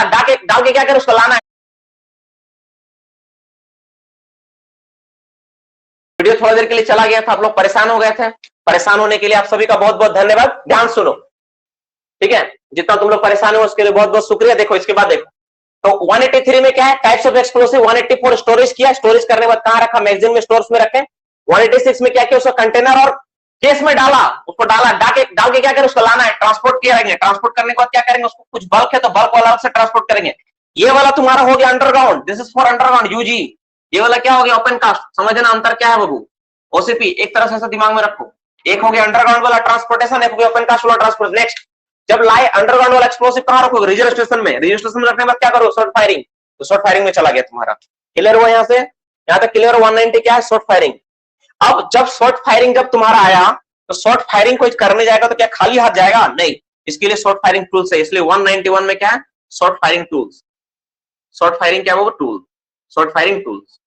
डाला, डाल के क्या करें, उसको लाना है। वीडियो थोड़ी देर के लिए चला गया था, आप लोग परेशान हो गए थे। परेशान होने के लिए आप सभी का बहुत बहुत धन्यवाद। ध्यान सुनो, ठीक है, जितना तुम लोग परेशान हो उसके लिए बहुत बहुत शुक्रिया। देखो इसके बाद देखो, तो 183 में क्या है, टाइप्स ऑफ एक्सप्लोसिव। 184 स्टोरेज किया, स्टोरेज करने के बाद कहां रखा, मैगजीन में, स्टोर्स में रखे। 186 में क्या किया, उसका कंटेनर और केस में डाला, उसको डाला, डाल के क्या करें, उसको लाना है, ट्रांसपोर्ट करेंगे। ट्रांसपोर्ट करने के बाद क्या करेंगे, उसको कुछ बल्क है तो बल्क वाला से ट्रांसपोर्ट करेंगे। ये वाला तुम्हारा हो गया underground, this is for underground UG. ये वाला क्या हो गया, ओपन कास्ट। समझना अंतर क्या है बाबू, ओसीपी एक तरह से ऐसा दिमाग में रखो। एक हो गया अंडरग्राउंड वाला ट्रांसपोर्टेशन, एक हो गया ओपन कास्ट वाला ट्रांसपोर्ट। नेक्स्ट, जब लाए अंडरग्राउंड वाला एक्सप्लोसिव कहां रखोगे, रिजर्व स्टेशन में। रिजर्व स्टेशन में रखने के बाद क्या करो, शॉर्ट फायरिंग। तो शॉर्ट फायरिंग में चला गया तुम्हारा। क्लियर हुआ यहां से, यहां तक क्लियर। 190 क्या है, शॉर्ट फायरिंग। अब जब शॉर्ट फायरिंग जब तुम्हारा आया, तो शॉर्ट फायरिंग कोई करने जाएगा तो क्या खाली हाथ जाएगा, नहीं, इसके लिए शॉर्ट फायरिंग टूल्स है। इसलिए 191 में क्या है, short firing tools. Short firing क्या है वो, tool, short firing tools.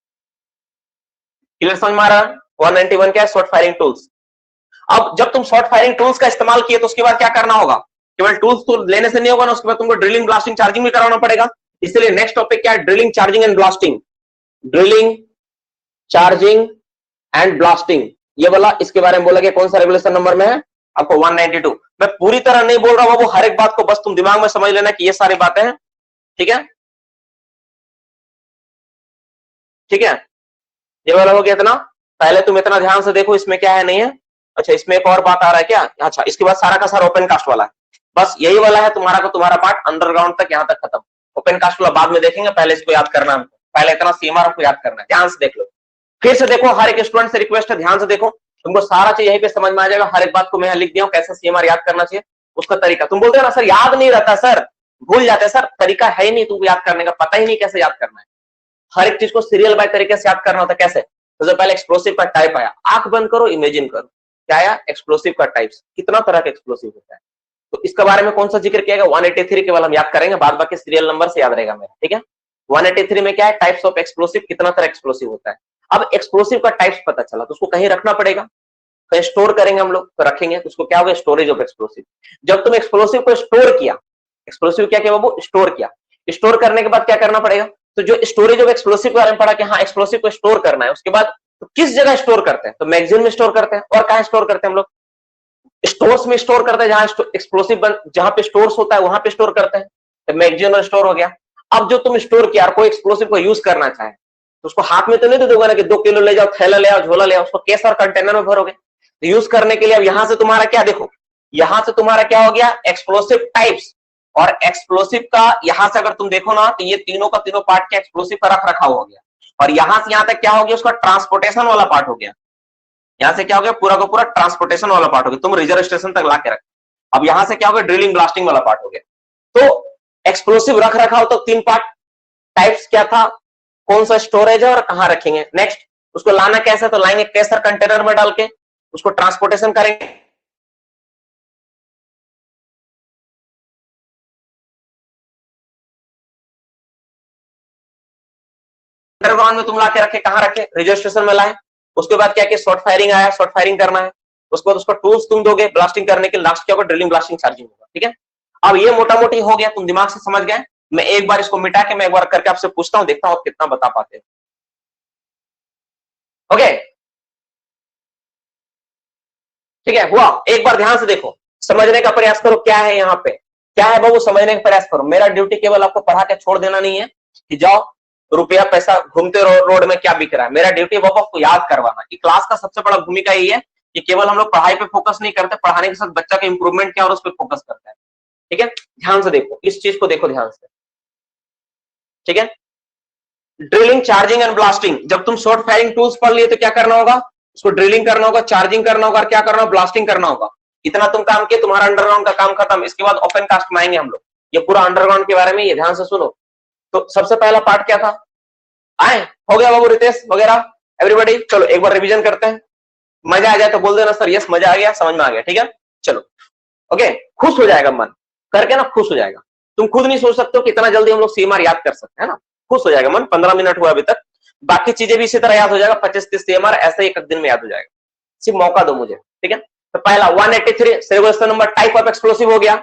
Clear समझ में आ रहा है, 191 क्या है, शॉर्ट फायरिंग टूल्स। अब जब तुम शॉर्ट फायरिंग टूल्स का इस्तेमाल किए तो उसके बाद क्या करना होगा, केवल टूल्स तो लेने से नहीं होगा ना, उसके बाद तुमको ड्रिलिंग, ब्लास्टिंग, चार्जिंग भी कराना पड़ेगा। इसलिए नेक्स्ट टॉपिक क्या है, drilling, charging and blasting. Drilling, charging and blasting, ये वाला इसके बारे में बोला गया। कौन सा रेगुलेशन नंबर में है आपको, 192। मैं पूरी तरह नहीं बोल रहा हूं, वो हर एक बात को बस तुम दिमाग में समझ लेना कि ये सारी बातें हैं, ठीक है, ठीक है। ये वाला हो गया इतना, पहले तुम इतना ध्यान से देखो इसमें क्या है नहीं है। अच्छा, इसमें एक और बात आ रहा है क्या, अच्छा, इसके बाद सारा का सारा ओपन कास्ट वाला है। बस यही वाला है तुम्हारा को, तुम्हारा पार्ट अंडरग्राउंड तक यहां तक खत्म। ओपन कास्ट वाला बाद में देखेंगे, पहले इसको याद करना है, पहले इतना सीएमआर को याद करना है। ध्यान से देख लो, फिर से देखो, हर एक स्टूडेंट से रिक्वेस्ट है, ध्यान से देखो, तुमको सारा चीज यहीं पे समझ में आ जाएगा। हर एक बात को मैं लिख दिया हूं, कैसे सीएमआर याद करना चाहिए, उसका तरीका। तुम बोलते हो ना सर याद नहीं रहता, सर भूल जाते, सर तरीका है ही नहीं तुमको याद करने का, पता ही नहीं कैसे याद करना है। हर एक चीज को सीरियल बाय तरीके से याद करना होता है। कैसे, तो पहले एक्सप्लोसिव का टाइप आया, आंख बंद करो, इमेजिन करो, क्या आया, एक्सप्लोसिव का टाइप्स। कितना तरह का एक्सप्लोसिव होता है, तो इसके बारे में कौन सा जिक्र किया गया, 183 केवल हम याद करेंगे, बाद बाकी सीरियल नंबर से याद रहेगा मेरा, ठीक है। 183 में क्या है, टाइप्स ऑफ एक्सप्लोसिव, कितना तरह एक्सप्लोसिव होता है। अब एक्सप्लोसिव का टाइप्स पता चला तो उसको कहीं रखना पड़ेगा, कहीं स्टोर करेंगे हम लोग, तो रखेंगे तो उसको क्या होगा, स्टोरेज ऑफ एक्सप्लोसिव। जब तुम एक्सप्लोसिव को स्टोर किया, एक्सप्लोसिव क्या किया बाबू, स्टोर किया। स्टोर करने के बाद क्या करना पड़ेगा, तो जो स्टोरेज ऑफ एक्सप्लोसिव के बारे में पढ़ा कि हाँ एक्सप्लोसिव को स्टोर करना है, उसके बाद तो किस जगह स्टोर करते हैं, तो मैगजीन में स्टोर करते हैं। और कहां स्टोर करते हैं हम लोग, स्टोर्स में स्टोर करते हैं, जहां एक्सप्लोसिव जहां पे स्टोर्स होता है वहां पे स्टोर करते हैं, तो मैगजीन में स्टोर हो गया। अब जो तुम स्टोर किया, कोई एक्सप्लोसिव को यूज करना चाहे तो उसको हाथ में तो नहीं दे दोगे ना कि 2 किलो ले जाओ, थैला ले आओ, झोला ले आओ, उसको केस और कंटेनर में भरोगे। तो यूज करने के लिए अब यहां से तुम्हारा क्या, देखो यहां से तुम्हारा क्या हो गया, एक्सप्लोसिव टाइप्स। और एक्सप्लोसिव का यहां से अगर तुम देखो ना, तो ये तीनों का तीनों पार्ट क्या, एक्सप्लोसिव का रख रखाव हो गया। और यहां से यहां तक क्या हो गया, उसका ट्रांसपोर्टेशन वाला पार्ट हो गया। यहां से क्या हो गया, पूरा का पूरा ट्रांसपोर्टेशन वाला पार्ट हो गया, तुम रिजर्व स्टेशन तक ला के रख। अब यहां से क्या हो गया, ड्रिलिंग, ब्लास्टिंग वाला पार्ट हो गया। तो एक्सप्लोसिव रख रखाव तो 3 पार्ट, टाइप्स क्या था, कौन सा स्टोरेज है और कहां रखेंगे। नेक्स्ट, उसको लाना कैसे, तो लाएंगे केसर कंटेनर में डाल के, उसको ट्रांसपोर्टेशन करेंगे। अंडरग्राउंड में तुम ला के रखे, कहां रखे, रिजर्व स्टेशन में लाए। उसके बाद क्या किया, शॉर्ट फायरिंग आया, शॉर्ट फायरिंग करना है। उसके बाद उसको टूल्स तुम दोगे ब्लास्टिंग करने के, लास्ट क्या होगा, ड्रिलिंग, ब्लास्टिंग, चार्जिंग होगा, ठीक है। अब ये मोटा मोटी हो गया, तुम दिमाग से समझ गए। मैं एक बार इसको मिटा के मैं एक बार करके आपसे पूछता हूं, देखता हूं आप कितना बता पाते हैं। ओके, ठीक है, हुआ। एक बार ध्यान से देखो, समझने का प्रयास करो, क्या है यहाँ पे, क्या है बाबू, समझने का प्रयास करो। मेरा ड्यूटी केवल आपको पढ़ा के छोड़ देना नहीं है कि जाओ रुपया पैसा घूमते रोड में क्या बिक रहा है। मेरा ड्यूटी बाबू आपको याद करवाना। कि क्लास का सबसे बड़ा भूमिका यही है कि केवल हम लोग पढ़ाई पे फोकस नहीं करते, पढ़ाने के साथ बच्चा का इंप्रूवमेंट क्या और उस पर फोकस करता है, ठीक है। ध्यान से देखो, इस चीज को देखो ध्यान से, ठीक है। ड्रिलिंग, चार्जिंग एंड ब्लास्टिंग, जब तुम शॉर्ट फायरिंग टूल्स पढ़ लिए तो क्या करना होगा, उसको ड्रिलिंग करना होगा, चार्जिंग करना होगा, क्या करना होगा, ब्लास्टिंग करना होगा। इतना तुम काम किए, तुम्हारा अंडरग्राउंड का काम खत्म। इसके बाद ओपन कास्ट में आएंगे हम लोग, ये पूरा अंडरग्राउंड के बारे में, ये ध्यान से सुनो। तो सबसे पहला पार्ट क्या था, आए हो गया बाबू, रितेश वगैरह एवरीबॉडी, चलो एक बार रिवीजन करते हैं। मजा आ जाए तो बोल देना सर यस मजा आ गया, समझ में आ गया, ठीक है। चलो ओके, खुश हो जाएगा मन करके ना, खुश हो जाएगा। तुम खुद नहीं सोच सकते हो कितना जल्दी हम लोग सीएमआर याद कर सकते हैं ना, खुश हो जाएगा मन। 15 मिनट हुआ अभी तक, बाकी चीजें भी इसी तरह याद हो जाएगा, 25-30 सीएमआर ऐसे एक दिन में याद हो जाएगा। सिर्फ मौका दो मुझे, ठीक है। तो पहला 183 regulation number, type of explosive हो गया।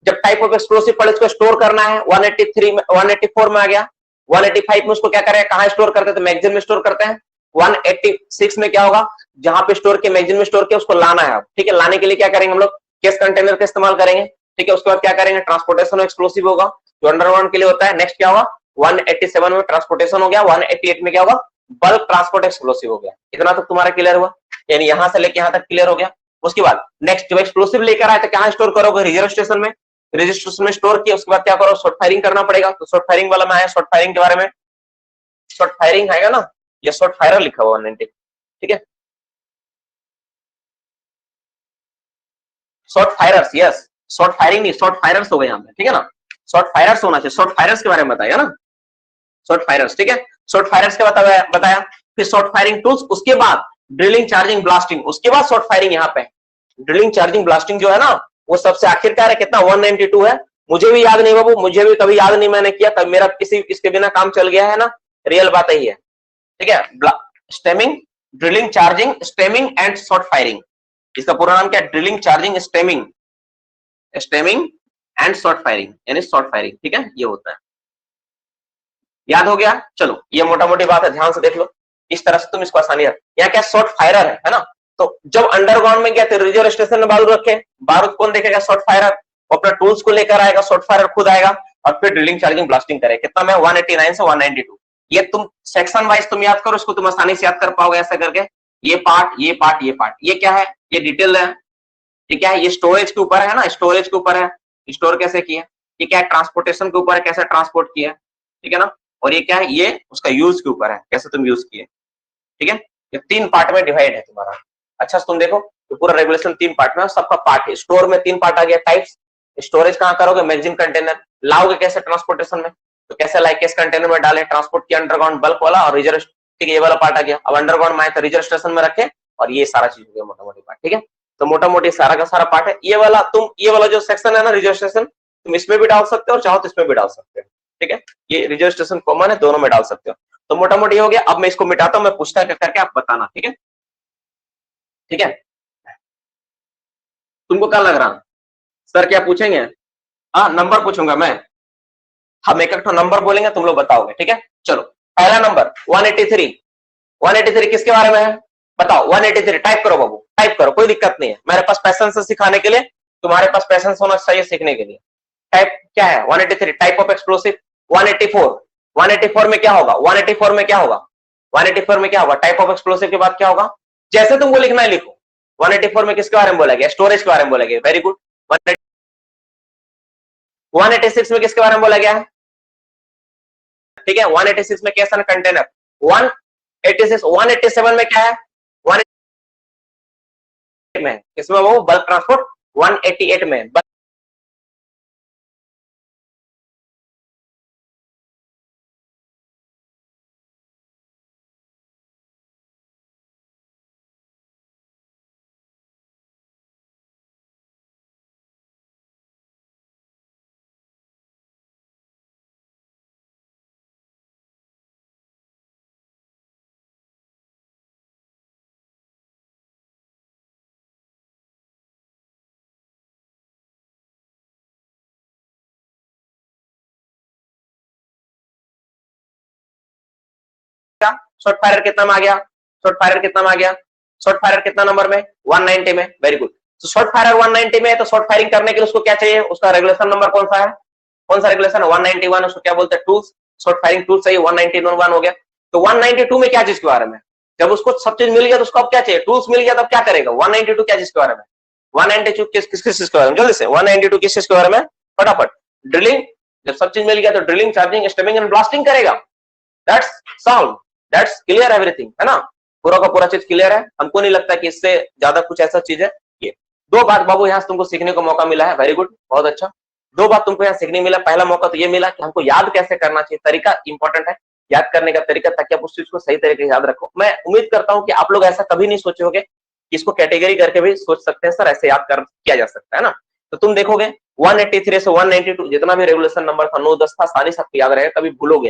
जब टाइप ऑफ एक्सप्लोसिव पड़े उसको स्टोर करना है 183 में, 184 में आ गया, 185 में उसको क्या करें, कहां स्टोर करते हैं, तो मैगजीन में स्टोर करते हैं। 186 में क्या होगा, जहां पे स्टोर किया मैगजीन में स्टोर किया उसको लाना है। ठीक है, लाने के लिए क्या करेंगे हम लोग, केस कंटेनर का इस्तेमाल करेंगे। ठीक है, उसके बाद क्या करेंगे, ट्रांसपोर्टेशन ऑफ एक्सप्लोसिव होगा जो अंडरग्राउंड के लिए होता है। नेक्स्ट क्या होगा, 187 में ट्रांसपोर्टेशन हो गया, 188 में क्या होगा, बल्क ट्रांसपोर्ट एक्सप्लोसिव हो गया। इतना तक तुम्हारा क्लियर हुआ, यानी यहां से लेके यहां तक क्लियर हो गया। उसके बाद नेक्स्ट जब एक्सप्लोसिव लेकर आए तो कहां स्टोर करोगे, रिजर्व स्टेशन में। रिजर्व स्टेशन में स्टोर किया, उसके बाद क्या करो, शॉर्ट फायरिंग करना पड़ेगा। तो शॉर्ट फायरिंग वाला में आया, शॉर्ट फायरिंग के बारे में, शॉर्ट फायरिंग आएगा ना, ये शॉर्ट फायरर लिखा हुआ 190। ठीक है, शॉर्ट फायरर्स, यस, शॉर्ट फायरिंग नहीं, शॉर्ट फायरर्स हो गए यहाँ पे। ठीक है ना, शॉर्ट फायरर्स होना चाहिए, शॉर्ट फायरर्स के बारे में बताया ना, शॉर्ट फायरर्स। ठीक है, शॉर्ट फायरर्स के बताया, फिर शॉर्ट फायरिंग टूल्स, उसके बाद ड्रिलिंग, चार्जिंग, ब्लास्टिंग, उसके बाद शॉर्ट फायरिंग। यहाँ पे ड्रिलिंग, चार्जिंग, ब्लास्टिंग जो है ना वो सबसे आखिरकार है। कितना, 192 है। मुझे भी याद नहीं बाबू, मुझे भी कभी याद नहीं मैंने किया, तब मेरा किसी इसके बिना काम चल गया है ना, रियल बात यही है। ठीक है, stemming, drilling, charging, stemming and short firing. इसका पूरा नाम क्या है, drilling, charging, stemming, stemming and short firing, यानी शॉर्ट फायरिंग। ठीक है, ये होता है। याद हो गया, चलो ये मोटा मोटी बात है, ध्यान से देख लो, इस तरह से तुम इसको आसानी है। यहाँ क्या शॉर्ट फायरर है ना, तो जब अंडरग्राउंड में गया तो रिजर्व स्टेशन में बारूद रखे, बारूद कौन देखेगा, शॉर्ट फायरर, वो अपने टूल्स को लेकर आएगा, शॉर्ट फायरर खुद आएगा और फिर ड्रिलिंग, चार्जिंग, ब्लास्टिंग करेगा। कितना में, 189 से 192। ये तुम सेक्शन वाइज तुम याद करो, इसको तुम आसानी से याद कर पाओगे ऐसा करके। ये पार्ट, ये पार्ट, ये पार्ट, ये क्या है, ये डिटेल है। ये क्या है, ये स्टोरेज के ऊपर है ना, स्टोरेज के ऊपर है, स्टोर कैसे किया। ये क्या है, ट्रांसपोर्टेशन के ऊपर है, कैसे ट्रांसपोर्ट किया। ठीक है ना, और ये क्या है, ये उसका यूज के ऊपर है, कैसे तुम यूज किए। ठीक है, ये 3 पार्ट में डिवाइड है तुम्हारा। अच्छा तुम देखो, तो पूरा रेगुलेशन 3 पार्ट में, सबका पार्ट है। स्टोर में 3 पार्ट आ गया, टाइप्स। स्टोरेज कहां करोगे, मैगजीन कंटेनर। लाओगे कैसे, ट्रांसपोर्टेशन में, तो कैसे लाइक केस कंटेनर में डाले, ट्रांसपोर्ट किया अंडरग्राउंड, बल्क वाला और रिजर्व। ठीक है, ये वाला पार्ट आ गया। अब अंडरग्राउंड में आए तो रिजर्व स्टेशन में रखे, और ये सारा चीज हो गया मोटा मोटी पार्ट। ठीक है, तो मोटा मोटी सारा का सारा पार्ट है ये वाला। तुम ये वाला जो सेक्शन है ना, रिजर्व स्टेशन, तुम इसमें भी डाल सकते हो और चाहो तो इसमें भी डाल सकते हो। ठीक है, ये रिजर्व स्टेशन कॉमन है, दोनों में डाल सकते हो। तो मोटा मोटी हो गया। अब मैं इसको मिटाता हूं, मैं पूछता करके आप बताना। ठीक है, ठीक है, तुमको क्या लग रहा, सर क्या पूछेंगे, हाँ नंबर पूछूंगा मैं, हम एक नंबर बोलेंगे, तुम लोग बताओगे। ठीक है, चलो पहला नंबर 183। 183 किसके बारे में है, बताओ। 183 टाइप करो बाबू, टाइप करो, कोई दिक्कत नहीं है, मेरे पास पैसेंस है सिखाने के लिए, तुम्हारे पास पैसेंस होना चाहिए सीखने के लिए। टाइप क्या है, 183 टाइप ऑफ एक्सप्लोसिव। 184, 184 में क्या होगा, 184 में क्या होगा, 184 में क्या होगा, टाइप ऑफ एक्सप्लोसिव के बाद क्या होगा, जैसे तुमको लिखना है लिखो। 184 में किसके बारे में बोला गया, स्टोरेज के बारे में बोला गया, वेरी गुड। 186 में किसके बारे में बोला गया है, ठीक है, 186 में कैसा कंटेनर, 186, 187 में क्या है, 188 में किसमें, वो बल्क ट्रांसपोर्ट, 188 में शॉर्ट फायर कितना में आ गया, शॉर्ट फायर कितना में आ गया, शॉर्ट फायर कितना नंबर में, 190 में, वेरी गुड। तो शॉर्ट फायर 190 में है, तो शॉर्ट फायरिंग करने के लिए उसको क्या चाहिए, उसका रेगुलेशन नंबर कौन सा है, कौन सा रेगुलेशन है, 191, उसको क्या बोलते हैं, टूल्स, शॉर्ट फायरिंग टूल्स चाहिए, 191 हो गया। तो 192 में क्या चीज के बारे में, जब उसको सब चीज मिल गया तो उसको अब क्या चाहिए, टूल्स मिल गया, तब क्या करेगा, 192 क्या चीज के बारे में, 192 किस चीज के बारे में, जल्दी से 192 किस चीज के बारे में, फटाफट, ड्रिलिंग, जब सब चीज मिल गया तो drilling, charging, stemming and blasting करेगा। That's solve, that's clear everything, है ना, पूरा का पूरा चीज क्लियर है। हमको नहीं लगता कि इससे ज्यादा कुछ ऐसा चीज है। ये 2 बात बाबू यहाँ से तुमको सीखने को मौका मिला है, वेरी गुड, बहुत अच्छा। 2 बात तुमको यहाँ सीखने मिला, पहला मौका तो ये मिला कि हमको याद कैसे करना चाहिए, तरीका इंपॉर्टेंट है, याद करने का तरीका, ताकि आप उस चीज को सही तरीके से याद रखो। मैं उम्मीद करता हूँ कि आप लोग ऐसा कभी नहीं सोचे होगे कि इसको कैटेगरी करके भी सोच सकते हैं, सर ऐसे याद कर किया जा सकता है ना। तो तुम देखोगे 183 से 192 जितना भी रेगुलेशन नंबर था, 9 10 था, सारी सबको याद रहेगा, कभी भूलोगे नहीं।